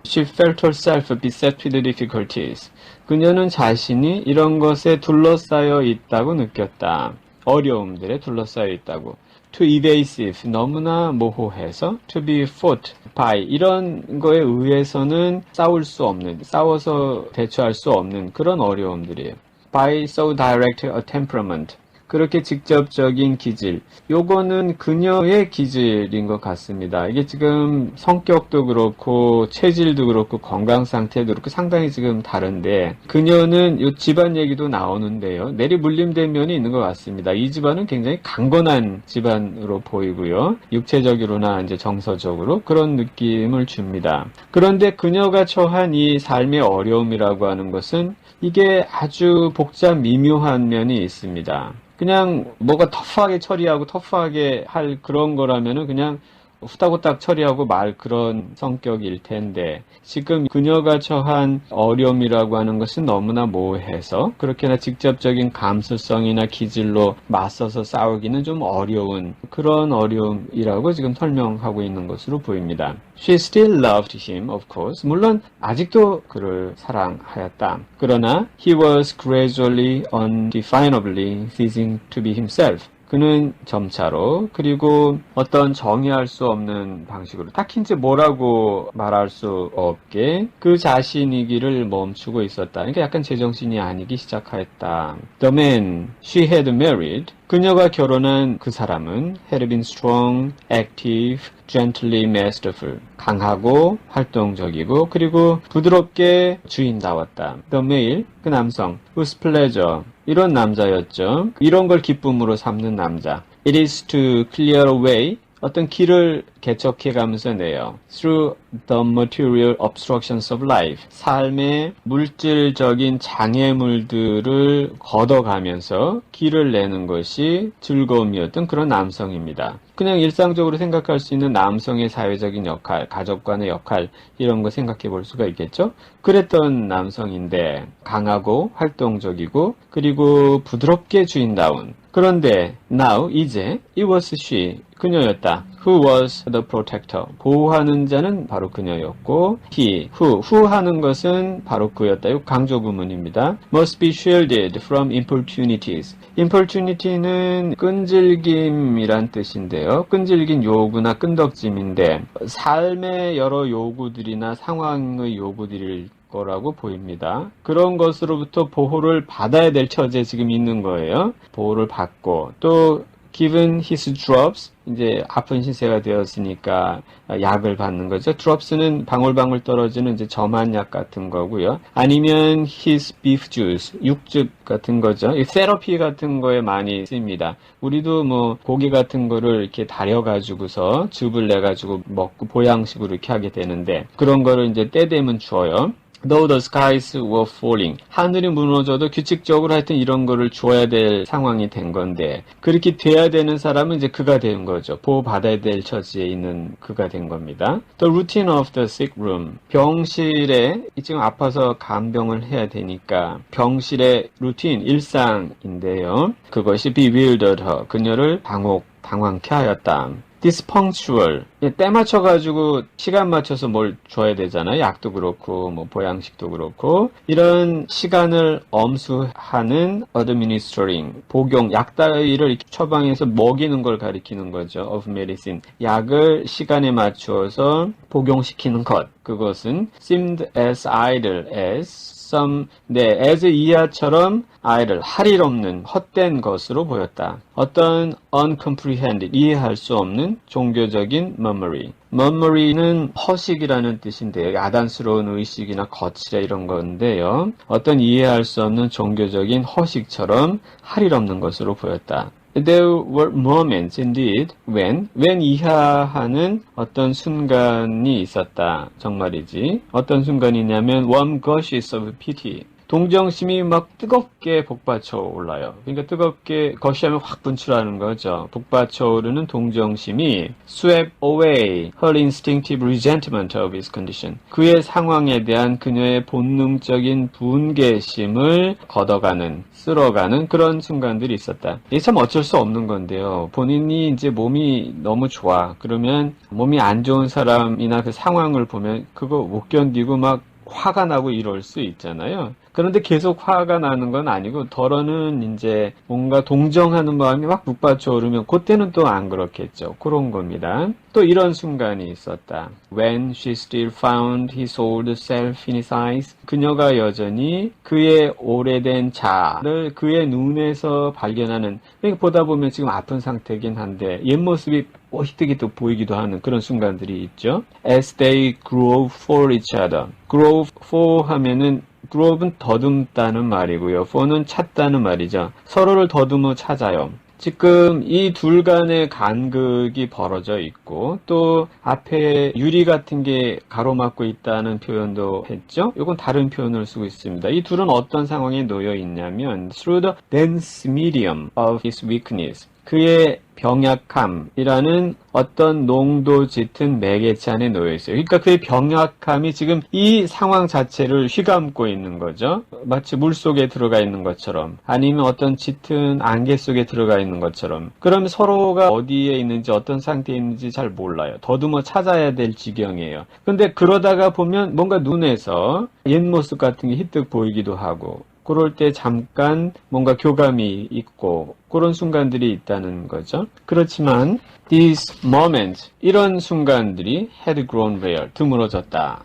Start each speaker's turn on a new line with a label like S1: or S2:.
S1: She felt herself beset with difficulties. 그녀는 자신이 이런 것에 둘러싸여 있다고 느꼈다. 어려움들에 둘러싸여 있다고. Too evasive, 너무나 모호해서 to be fought by, 이런 거에 의해서는 싸울 수 없는, 싸워서 대처할 수 없는 그런 어려움들이에요. By so direct a temperament, 그렇게 직접적인 기질. 요거는 그녀의 기질인 것 같습니다. 이게 지금 성격도 그렇고 체질도 그렇고 건강 상태도 그렇고 상당히 지금 다른데, 그녀는 요 집안 얘기도 나오는데요. 내리물림된 면이 있는 것 같습니다. 이 집안은 굉장히 강건한 집안으로 보이고요. 육체적으로나 이제 정서적으로 그런 느낌을 줍니다. 그런데 그녀가 처한 이 삶의 어려움이라고 하는 것은 이게 아주 복잡 미묘한 면이 있습니다. 그냥 뭐가 터프하게 처리하고 터프하게 할 그런 거라면은 그냥 후딱후딱 처리하고 말 그런 성격일 텐데, 지금 그녀가 처한 어려움이라고 하는 것은 너무나 모호해서 그렇게나 직접적인 감수성이나 기질로 맞서서 싸우기는 좀 어려운 그런 어려움이라고 지금 설명하고 있는 것으로 보입니다. She still loved him, of course. 물론 아직도 그를 사랑하였다. 그러나 he was gradually, undefinably ceasing to be himself. 그는 점차로, 그리고 어떤 정의할 수 없는 방식으로, 딱히 이제 뭐라고 말할 수 없게 그 자신이기를 멈추고 있었다. 그러니까 약간 제정신이 아니기 시작하였다. The man she had married, 그녀가 결혼한 그 사람은 had been strong, active, gently masterful, 강하고 활동적이고 그리고 부드럽게 주인다웠다. The male, 그 남성, whose pleasure, 이런 남자였죠. 이런 걸 기쁨으로 삼는 남자. It is to clear a way, 어떤 길을 개척해 가면서 내요. Through the material obstructions of life. 삶의 물질적인 장애물들을 걷어가면서 길을 내는 것이 즐거움이었던 그런 남성입니다. 그냥 일상적으로 생각할 수 있는 남성의 사회적인 역할, 가족관의 역할, 이런 거 생각해 볼 수가 있겠죠? 그랬던 남성인데 강하고 활동적이고 그리고 부드럽게 주인다운. 그런데 now, 이제 it was she, 그녀였다. Who was the protector? 보호하는 자는 바로 그녀였고 he, who 하는 것은 바로 그였다. 이 강조 구문입니다. Must be shielded from importunities. importunity는 끈질김이란 뜻인데요. 끈질긴 요구나 끈덕짐인데 삶의 여러 요구들이나 상황의 요구들일 거라고 보입니다. 그런 것으로부터 보호를 받아야 될 처지에 지금 있는 거예요. 보호를 받고 또 given his drops, 이제 아픈 신세가 되었으니까 약을 받는 거죠. drops는 방울방울 떨어지는 이제 점한 약 같은 거고요. 아니면 his beef juice, 육즙 같은 거죠. 이 테라피 같은 거에 많이 씁니다. 우리도 뭐 고기 같은 거를 이렇게 다려가지고서 즙을 내가지고 먹고 보양식으로 이렇게 하게 되는데 그런 거를 이제 때 되면 주어요. Though the skies were falling. 하늘이 무너져도 규칙적으로 하여튼 이런 거를 줘야 될 상황이 된 건데, 그렇게 돼야 되는 사람은 이제 그가 된 거죠. 보호받아야 될 처지에 있는 그가 된 겁니다. The routine of the sick room. 병실에, 지금 아파서 간병을 해야 되니까, 병실의 루틴, 일상인데요. 그것이 bewildered her. 그녀를 방황케 하였다. dyspunctual, 때 맞춰가지고 시간 맞춰서 뭘 줘야 되잖아요. 약도 그렇고 뭐 보양식도 그렇고 이런 시간을 엄수하는 administering, 복용, 약 따위를 처방해서 먹이는 걸 가리키는 거죠. of medicine, 약을 시간에 맞추어서 복용시키는 것. 그것은 seemed as idle as as 이하처럼 idle, 할 일 없는 헛된 것으로 보였다. 어떤 uncomprehended, 이해할 수 없는 종교적인 murmury. murmury는 허식이라는 뜻인데요. 야단스러운 의식이나 거칠어 이런 건데요. 어떤 이해할 수 없는 종교적인 허식처럼 할 일 없는 것으로 보였다. There were moments indeed when 이하하는 어떤 순간이 있었다. 정말이지. 어떤 순간이냐면 one gushes of pity. 동정심이 막 뜨겁게 복받쳐 올라요. 그러니까 뜨겁게 거시하면 확 분출하는 거죠. 복받쳐 오르는 동정심이 swept away her instinctive resentment of his condition. 그의 상황에 대한 그녀의 본능적인 분개심을 걷어가는, 쓸어가는 그런 순간들이 있었다. 이게 참 어쩔 수 없는 건데요. 본인이 이제 몸이 너무 좋아. 그러면 몸이 안 좋은 사람이나 그 상황을 보면 그거 못 견디고 막 화가 나고 이럴 수 있잖아요. 그런데 계속 화가 나는 건 아니고 덜어는 이제 뭔가 동정하는 마음이 막 북받쳐 오르면 그때는 또 안 그렇겠죠. 그런 겁니다. 또 이런 순간이 있었다. When she still found his old self in his eyes. 그녀가 여전히 그의 오래된 자를 그의 눈에서 발견하는, 그러니까 보다 보면 지금 아픈 상태긴 한데 옛 모습이 희뜩이 또 보이기도 하는 그런 순간들이 있죠. As they grew for each other. grow for 하면은 grove는 더듬다는 말이고요. for는 찾다는 말이죠. 서로를 더듬어 찾아요. 지금 이 둘 간의 간극이 벌어져 있고 또 앞에 유리 같은 게 가로막고 있다는 표현도 했죠. 이건 다른 표현을 쓰고 있습니다. 이 둘은 어떤 상황에 놓여 있냐면 through the dense medium of his weakness. 그의 병약함이라는 어떤 농도 짙은 매개체 안에 놓여 있어요. 그러니까 그의 병약함이 지금 이 상황 자체를 휘감고 있는 거죠. 마치 물 속에 들어가 있는 것처럼 아니면 어떤 짙은 안개 속에 들어가 있는 것처럼. 그러면 서로가 어디에 있는지 어떤 상태에 있는지 잘 몰라요. 더듬어 찾아야 될 지경이에요. 근데 그러다가 보면 뭔가 눈에서 옛 모습 같은 게 희뜩 보이기도 하고 그럴 때 잠깐 뭔가 교감이 있고 그런 순간들이 있다는 거죠. 그렇지만 these moments, 이런 순간들이 had grown rare, 드물어졌다.